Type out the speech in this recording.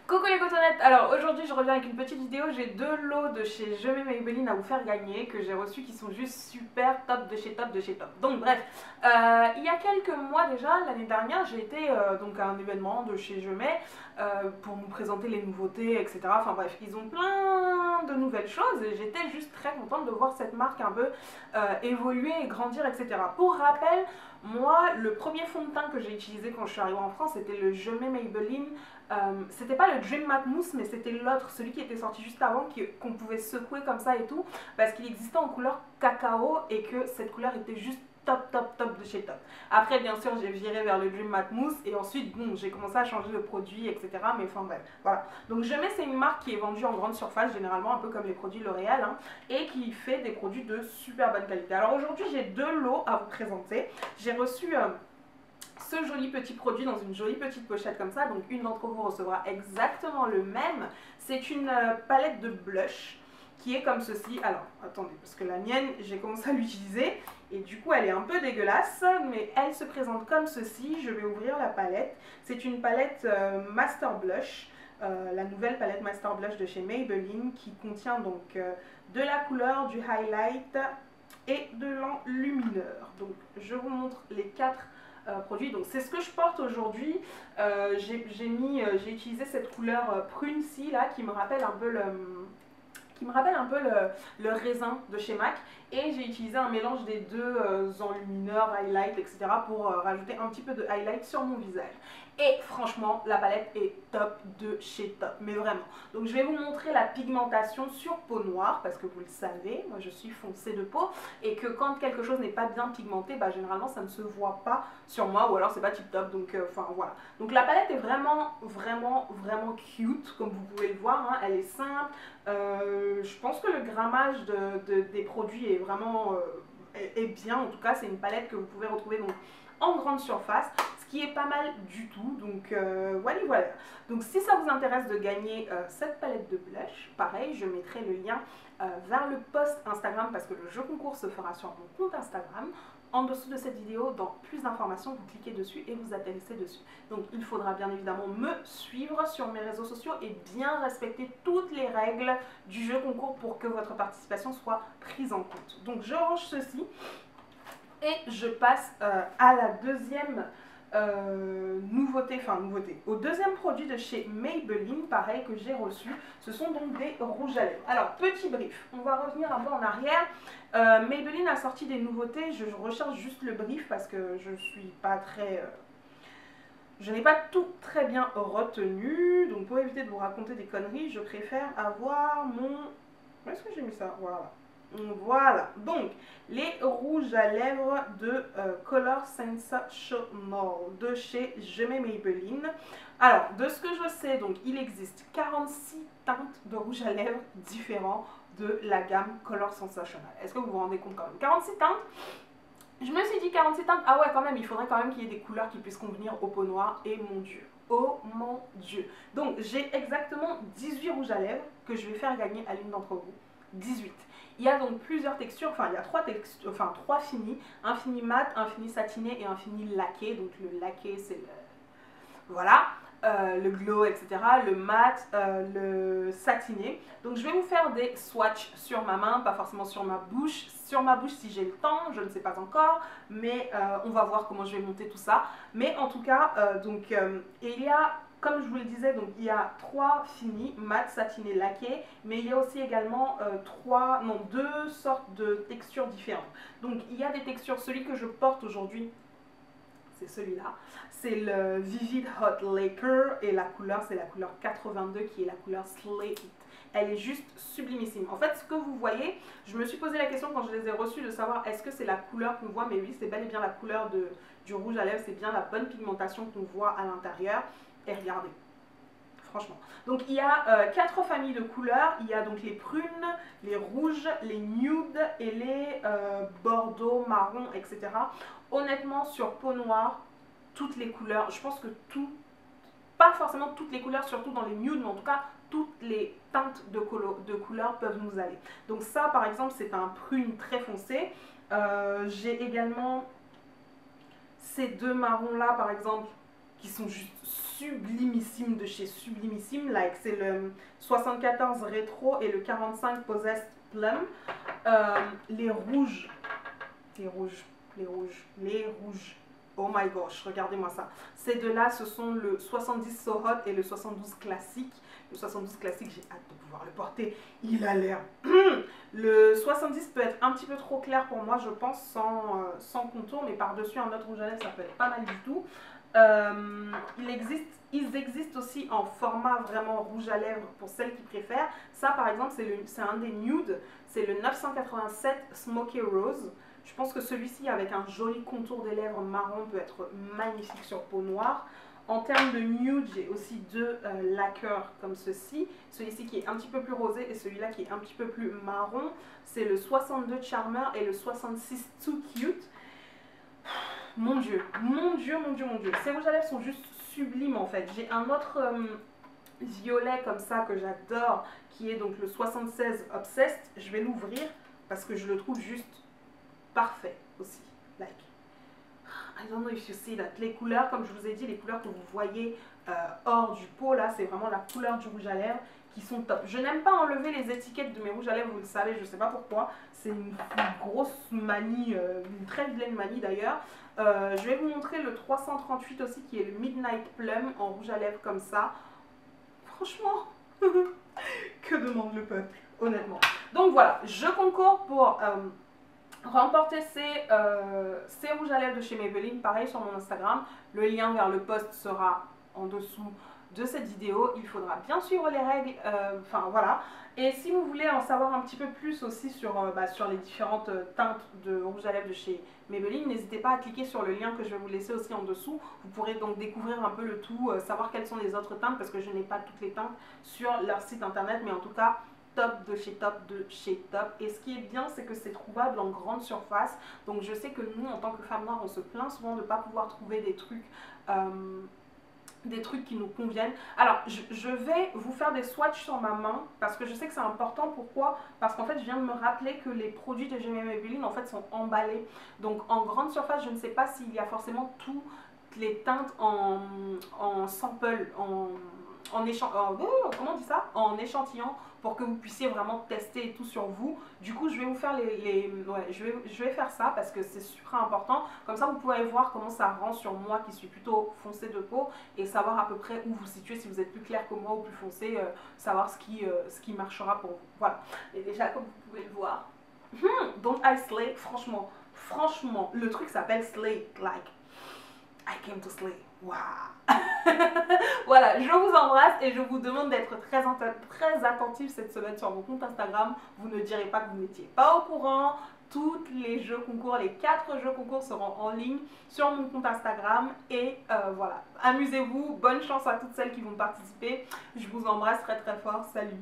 Coucou les cotonnettes. Alors aujourd'hui je reviens avec une petite vidéo, j'ai deux lots de chez Je mets Maybelline à vous faire gagner que j'ai reçus qui sont juste super top de chez top de chez top. Donc bref, il y a quelques mois déjà, l'année dernière, j'ai été donc à un événement de chez Je mets pour nous présenter les nouveautés, etc. Enfin bref, ils ont plein de nouvelles choses et j'étais juste très contente de voir cette marque un peu évoluer et grandir, etc. Pour rappel, moi le premier fond de teint que j'ai utilisé quand je suis arrivée en France c'était le Je mets Maybelline. C'était pas le Dream Matte Mousse, mais c'était l'autre, celui qui était sorti juste avant, qu'on pouvait secouer comme ça et tout, parce qu'il existait en couleur cacao et que cette couleur était juste top top top de chez top. Après bien sûr j'ai viré vers le Dream Matte Mousse et ensuite bon j'ai commencé à changer de produit, etc. Mais enfin bref, voilà. Donc Je mets, c'est une marque qui est vendue en grande surface généralement, un peu comme les produits L'Oréal, hein, et qui fait des produits de super bonne qualité. Alors aujourd'hui j'ai deux lots à vous présenter. J'ai reçu ce joli petit produit dans une jolie petite pochette comme ça, donc une d'entre vous recevra exactement le même. C'est une palette de blush qui est comme ceci. Alors attendez, parce que la mienne j'ai commencé à l'utiliser et du coup elle est un peu dégueulasse, mais elle se présente comme ceci. Je vais ouvrir la palette. C'est une palette Master Blush, la nouvelle palette Master Blush de chez Maybelline, qui contient donc de la couleur, du highlight et de l'enlumineur. Donc je vous montre les quatre produits. Donc c'est ce que je porte aujourd'hui. J'ai utilisé cette couleur prune-ci là qui me rappelle un peu le raisin de chez MAC, et j'ai utilisé un mélange des deux enlumineurs, highlight, etc. pour rajouter un petit peu de highlight sur mon visage. Et franchement, la palette est top de chez top, mais vraiment. Donc je vais vous montrer la pigmentation sur peau noire, parce que vous le savez, moi je suis foncée de peau, et que quand quelque chose n'est pas bien pigmenté, bah, généralement ça ne se voit pas sur moi, ou alors c'est pas tip top, donc enfin voilà. Donc la palette est vraiment cute, comme vous pouvez le voir, hein. Elle est simple, je pense que le grammage des produits est vraiment est bien. En tout cas c'est une palette que vous pouvez retrouver donc en grande surface, ce qui est pas mal du tout. Donc voilà. Donc si ça vous intéresse de gagner cette palette de blush, pareil, je mettrai le lien vers le post Instagram, parce que le jeu concours se fera sur mon compte Instagram. En dessous de cette vidéo, dans plus d'informations, vous cliquez dessus et vous atterrissez dessus. Donc il faudra bien évidemment me suivre sur mes réseaux sociaux et bien respecter toutes les règles du jeu concours pour que votre participation soit prise en compte. Donc je range ceci et je passe à la deuxième nouveauté, au deuxième produit de chez Maybelline, pareil, que j'ai reçu. Ce sont donc des rouges à lèvres. Alors petit brief, on va revenir un peu en arrière. Maybelline a sorti des nouveautés, je recherche juste le brief parce que je suis pas très... je n'ai pas tout très bien retenu, donc pour éviter de vous raconter des conneries, je préfère avoir mon... Où est-ce que j'ai mis ça? Voilà. Voilà, donc les rouges à lèvres de Color Sensational de chez Je mets Maybelline. Alors, de ce que je sais, donc il existe 46 teintes de rouge à lèvres différents de la gamme Color Sensational. Est-ce que vous vous rendez compte quand même? 46 teintes. Je me suis dit 46 teintes, ah ouais quand même, il faudrait quand même qu'il y ait des couleurs qui puissent convenir aux peaux noires, et mon dieu, oh mon dieu. Donc j'ai exactement 18 rouges à lèvres que je vais faire gagner à l'une d'entre vous. 18. Il y a donc plusieurs textures, enfin il y a trois finis, un fini mat, un fini satiné et un fini laqué. Donc le laqué c'est le... voilà. Le glow, etc., le mat, le satiné. Donc je vais vous faire des swatchs sur ma main, pas forcément sur ma bouche. Sur ma bouche si j'ai le temps, je ne sais pas encore, mais on va voir comment je vais monter tout ça. Mais en tout cas, il y a, comme je vous le disais, donc il y a trois finis, mat, satiné, laqué, mais il y a aussi également deux sortes de textures différentes. Donc il y a des textures, celui que je porte aujourd'hui, c'est celui-là, c'est le Vivid Hot Lacquer, et la couleur c'est la couleur 82 qui est la couleur Slate. Elle est juste sublimissime. En fait, ce que vous voyez, je me suis posé la question quand je les ai reçus de savoir est-ce que c'est la couleur qu'on voit, mais oui, c'est bel et bien la couleur du rouge à lèvres, c'est bien la bonne pigmentation qu'on voit à l'intérieur. Et regardez, franchement. Donc il y a 4 familles de couleurs. Il y a donc les prunes, les rouges, les nudes et les bordeaux, marron, etc. Honnêtement, sur peau noire, toutes les couleurs, je pense que pas forcément toutes les couleurs, surtout dans les nudes, mais en tout cas toutes les teintes de couleurs peuvent nous aller. Donc ça par exemple c'est un prune très foncé. J'ai également ces deux marrons là par exemple qui sont juste sublimissimes de chez Sublimissime. Like, c'est le 74 Rétro et le 45 Possessed Plum. Les rouges, les rouges. Oh my gosh, regardez-moi ça. Ces deux-là, ce sont le 70 So Hot et le 72 Classique. Le 72 Classique, j'ai hâte de pouvoir le porter. Il a l'air... Le 70 peut être un petit peu trop clair pour moi, je pense, sans contour. Mais par-dessus, un autre rouge à lèvres, ça peut être pas mal du tout. Ils existent aussi en format vraiment rouge à lèvres pour celles qui préfèrent. Ça, par exemple, c'est un des nudes. C'est le 987 Smoky Rose. Je pense que celui-ci, avec un joli contour des lèvres marron, peut être magnifique sur peau noire. En termes de nude, j'ai aussi deux lacquers comme ceci. Celui-ci qui est un petit peu plus rosé et celui-là qui est un petit peu plus marron. C'est le 62 Charmer et le 66 Too Cute. Mon Dieu, mon Dieu, mon Dieu, mon Dieu. Ces rouges à lèvres sont juste sublimes en fait. J'ai un autre violet comme ça que j'adore, qui est donc le 76 Obsessed. Je vais l'ouvrir parce que je le trouve juste parfait aussi. Like, I don't know if you see that. Les couleurs, comme je vous ai dit, les couleurs que vous voyez hors du pot, là, c'est vraiment la couleur du rouge à lèvres qui sont top. Je n'aime pas enlever les étiquettes de mes rouges à lèvres, vous le savez, je ne sais pas pourquoi. C'est une grosse manie, une très vilaine manie d'ailleurs. Je vais vous montrer le 338 aussi, qui est le Midnight Plum en rouge à lèvres comme ça. Franchement, que demande le peuple, honnêtement. Donc voilà, je concours pour... remporter ces rouges à lèvres de chez Maybelline, pareil sur mon Instagram. Le lien vers le post sera en dessous de cette vidéo. Il faudra bien suivre les règles, enfin voilà. Et si vous voulez en savoir un petit peu plus aussi sur les différentes teintes de rouge à lèvres de chez Maybelline, n'hésitez pas à cliquer sur le lien que je vais vous laisser aussi en dessous. Vous pourrez donc découvrir un peu le tout, savoir quelles sont les autres teintes, parce que je n'ai pas toutes les teintes sur leur site internet, mais en tout cas top de chez top de chez top. Et ce qui est bien, c'est que c'est trouvable en grande surface. Donc je sais que nous, en tant que femmes noires, on se plaint souvent de ne pas pouvoir trouver des trucs qui nous conviennent. Alors je vais vous faire des swatchs sur ma main parce que je sais que c'est important. Pourquoi? Parce qu'en fait je viens de me rappeler que les produits de Maybelline en fait sont emballés. Donc en grande surface, je ne sais pas s'il y a forcément toutes les teintes en sample, comment on dit ça, en échantillon, pour que vous puissiez vraiment tester et tout sur vous. Du coup, je vais vous faire je vais faire ça parce que c'est super important. Comme ça, vous pourrez voir comment ça rend sur moi qui suis plutôt foncée de peau et savoir à peu près où vous situez, si vous êtes plus clair que moi ou plus foncé, savoir ce qui marchera pour vous. Voilà. Et déjà, comme vous pouvez le voir, donc I slay, franchement, le truc s'appelle slay, like I came to slay. Waouh. Voilà, je vous embrasse et je vous demande d'être très attentif cette semaine sur mon compte Instagram. Vous ne direz pas que vous n'étiez pas au courant. Tous les jeux concours, les 4 jeux concours seront en ligne sur mon compte Instagram. Et voilà, amusez-vous, bonne chance à toutes celles qui vont participer. Je vous embrasse très très fort, salut.